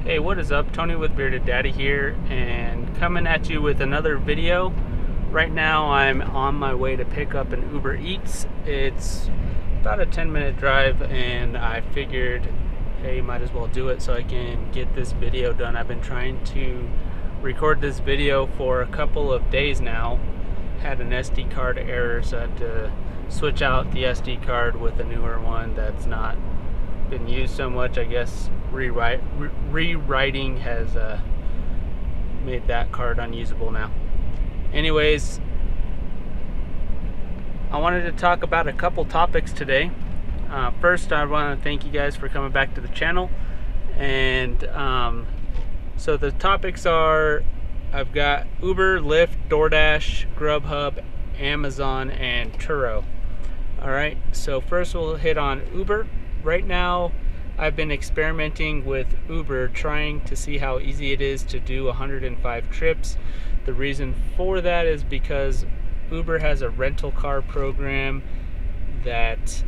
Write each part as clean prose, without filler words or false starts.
Hey, what is up? Tony with Bearded Daddy here, and coming at you with another video. Right now I'm on my way to pick up an Uber Eats. It's about a 10-minute drive, and I figured, hey, might as well do it so I can get this video done. I've been trying to record this video for a couple of days now. Had an SD card error, so I had to switch out the SD card with a newer one that's not been used so much. I guess rewriting has made that card unusable now. Anyways, I wanted to talk about a couple topics today. First, I want to thank you guys for coming back to the channel, and so the topics are, I've got Uber, Lyft, Doordash, Grubhub, Amazon, and Turo. Alright, so first we'll hit on Uber. Right now, I've been experimenting with Uber, trying to see how easy it is to do 105 trips. The reason for that is because Uber has a rental car program that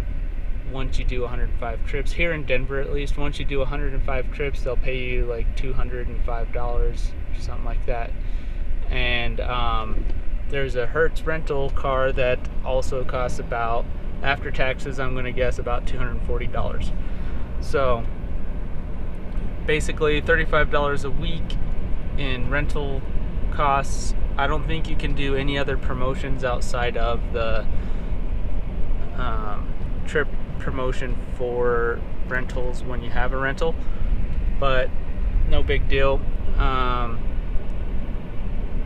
once you do 105 trips, here in Denver at least, once you do 105 trips, they'll pay you like $205 or something like that. And there's a Hertz rental car that also costs about, after taxes, I'm going to guess about $240. So basically $35 a week in rental costs. I don't think you can do any other promotions outside of the trip promotion for rentals when you have a rental, but no big deal.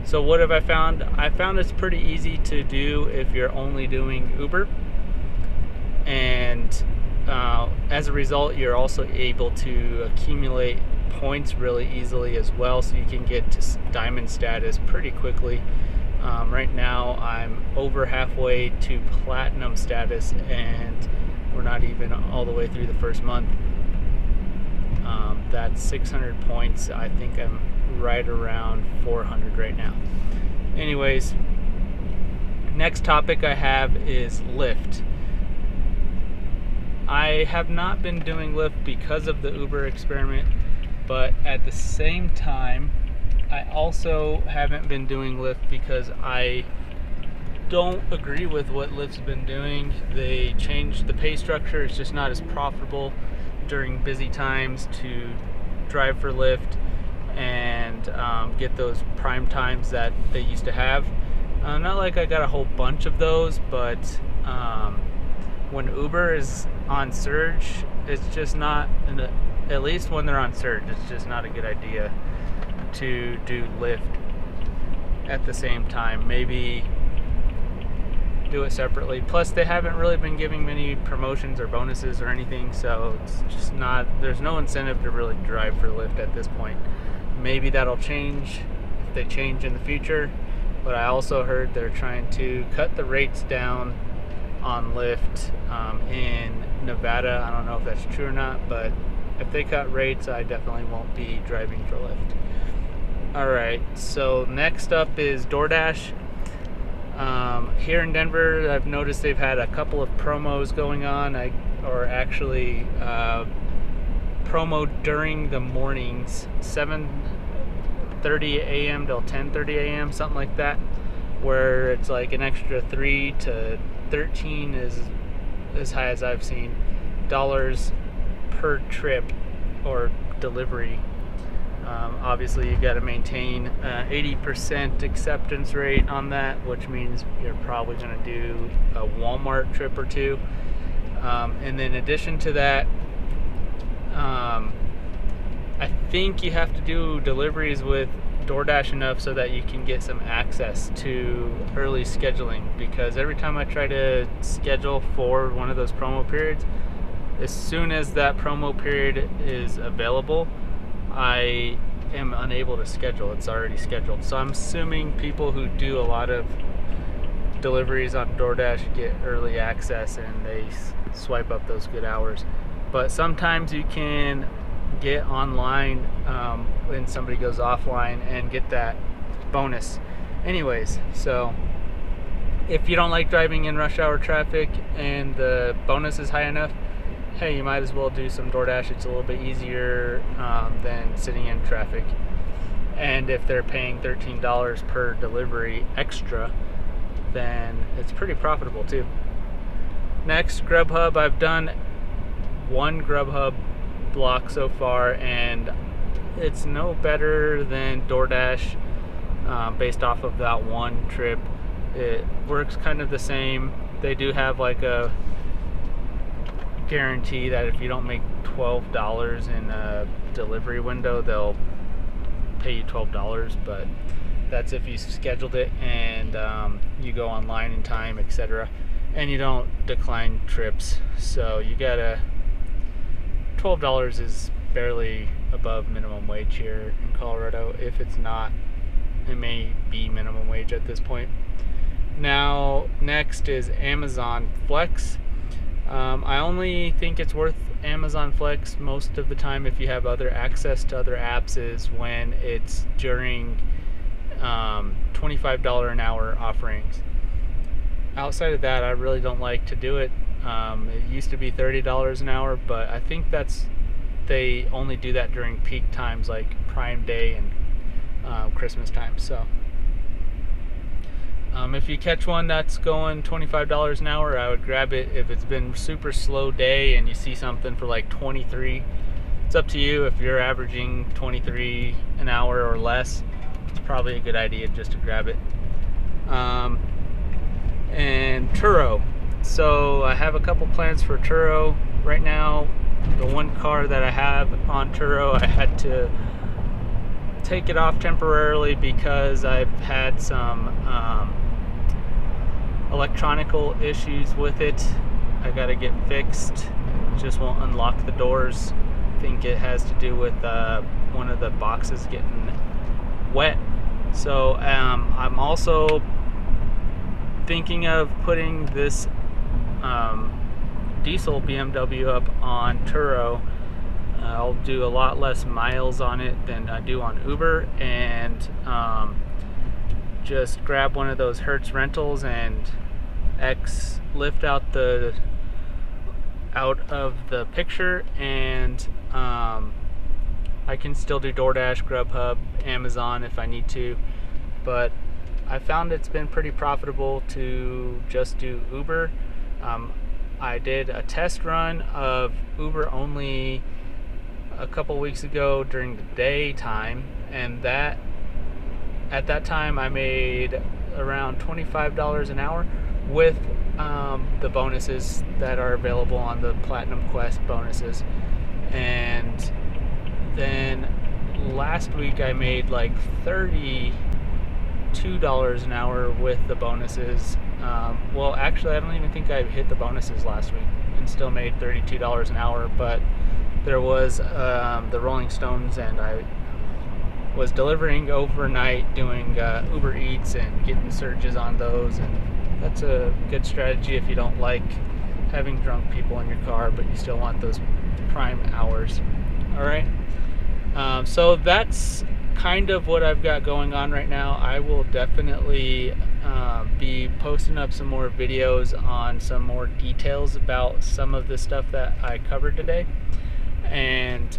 So what have I found? I found it's pretty easy to do if you're only doing Uber, and as a result, you're also able to accumulate points really easily as well, so you can get to diamond status pretty quickly. Right now I'm over halfway to platinum status, and we're not even all the way through the first month. That's 600 points. I think I'm right around 400 right now. Anyways, next topic I have is Lyft. I have not been doing Lyft because of the Uber experiment, but at the same time, I also haven't been doing Lyft because I don't agree with what Lyft's been doing. They changed the pay structure. It's just not as profitable during busy times to drive for Lyft and get those prime times that they used to have. Not like I got a whole bunch of those, but when Uber is on surge, it's just not, at least when they're on surge, it's just not a good idea to do Lyft at the same time. Maybe do it separately. Plus, they haven't really been giving many promotions or bonuses or anything, so it's just not, there's no incentive to really drive for Lyft at this point. Maybe that'll change if they change in the future, but I also heard they're trying to cut the rates down on Lyft in Nevada. I don't know if that's true or not, but if they cut rates, I definitely won't be driving for Lyft. Alright, so next up is Doordash. Here in Denver, I've noticed they've had a couple of promos going on, or actually promo during the mornings, 7:30 a.m. till 10:30 a.m., something like that, where it's like an extra 3 to 13 is as high as I've seen dollars per trip or delivery. Obviously you got to maintain 80% acceptance rate on that, which means you're probably going to do a Walmart trip or two, and then in addition to that, I think you have to do deliveries with Doordash enough so that you can get some access to early scheduling, because every time I try to schedule for one of those promo periods, as soon as that promo period is available, I am unable to schedule. It's already scheduled. So I'm assuming people who do a lot of deliveries on DoorDash get early access and they swipe up those good hours. But sometimes you can get online when somebody goes offline and get that bonus. Anyways, so if you don't like driving in rush hour traffic and the bonus is high enough, hey, you might as well do some DoorDash. It's a little bit easier than sitting in traffic. And if they're paying $13 per delivery extra, then it's pretty profitable too. Next, Grubhub. I've done one Grubhub block so far, and it's no better than Doordash based off of that one trip. It works kind of the same. They do have like a guarantee that if you don't make $12 in a delivery window, they'll pay you $12, but that's if you scheduled it and you go online in time, etc., and you don't decline trips. So you gotta, $12 is barely above minimum wage here in Colorado. If it's not, it may be minimum wage at this point. Now, next is Amazon Flex. I only think it's worth Amazon Flex most of the time if you have other access to other apps is when it's during $25 an hour offerings. Outside of that, I really don't like to do it. It used to be $30 an hour, but I think they only do that during peak times like Prime Day and Christmas time. So if you catch one that's going $25 an hour, I would grab it. If it's been super slow day and you see something for like 23, it's up to you. If you're averaging 23 an hour or less, it's probably a good idea just to grab it. And Turo. So I have a couple plans for Turo right now. The one car that I have on Turo, I had to take it off temporarily because I've had some electronical issues with it. I gotta get fixed. It just won't unlock the doors. I think it has to do with one of the boxes getting wet. So I'm also thinking of putting this diesel BMW up on Turo. I'll do a lot less miles on it than I do on Uber, and just grab one of those Hertz rentals and X Lyft out of the picture, and I can still do Doordash, Grubhub, Amazon if I need to, but I found it's been pretty profitable to just do Uber. I did a test run of Uber only a couple weeks ago during the daytime, and at that time I made around $25 an hour with the bonuses that are available on the Platinum Quest bonuses. And then last week I made like $32 an hour with the bonuses. Well, actually I don't even think I hit the bonuses last week and still made $32 an hour, but there was the Rolling Stones, and I was delivering overnight doing Uber Eats and getting surges on those, and that's a good strategy if you don't like having drunk people in your car but you still want those prime hours. Alright, so that's kind of what I've got going on right now. I will definitely be posting up some more videos on some more details about some of the stuff that I covered today, and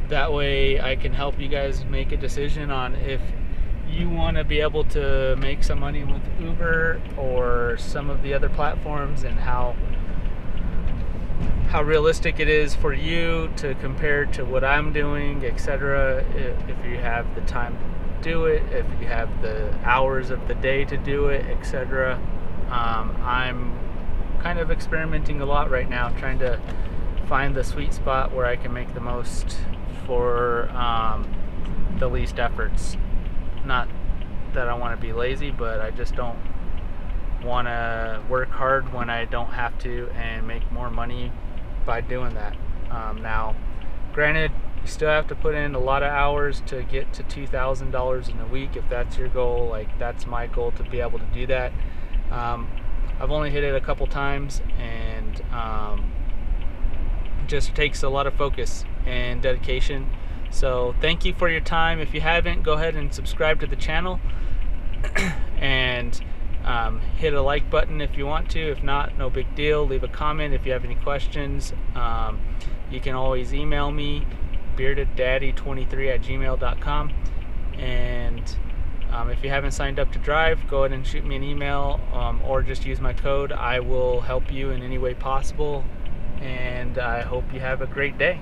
that way I can help you guys make a decision on if you want to be able to make some money with Uber or some of the other platforms, and how realistic it is for you to compare to what I'm doing, etc. If you have the time to do it, if you have the hours of the day to do it, etc. I'm kind of experimenting a lot right now, trying to find the sweet spot where I can make the most for the least efforts. Not that I want to be lazy, but I just don't want to work hard when I don't have to, and make more money by doing that. Now, granted, you still have to put in a lot of hours to get to $2,000 in a week if that's your goal. Like, that's my goal, to be able to do that. I've only hit it a couple times, and it just takes a lot of focus and dedication. So thank you for your time. If you haven't, go ahead and subscribe to the channel and hit a like button if you want to. If not, no big deal. Leave a comment if you have any questions. You can always email me, beardeddaddy23@gmail.com. And if you haven't signed up to drive, go ahead and shoot me an email, or just use my code. I will help you in any way possible, and I hope you have a great day.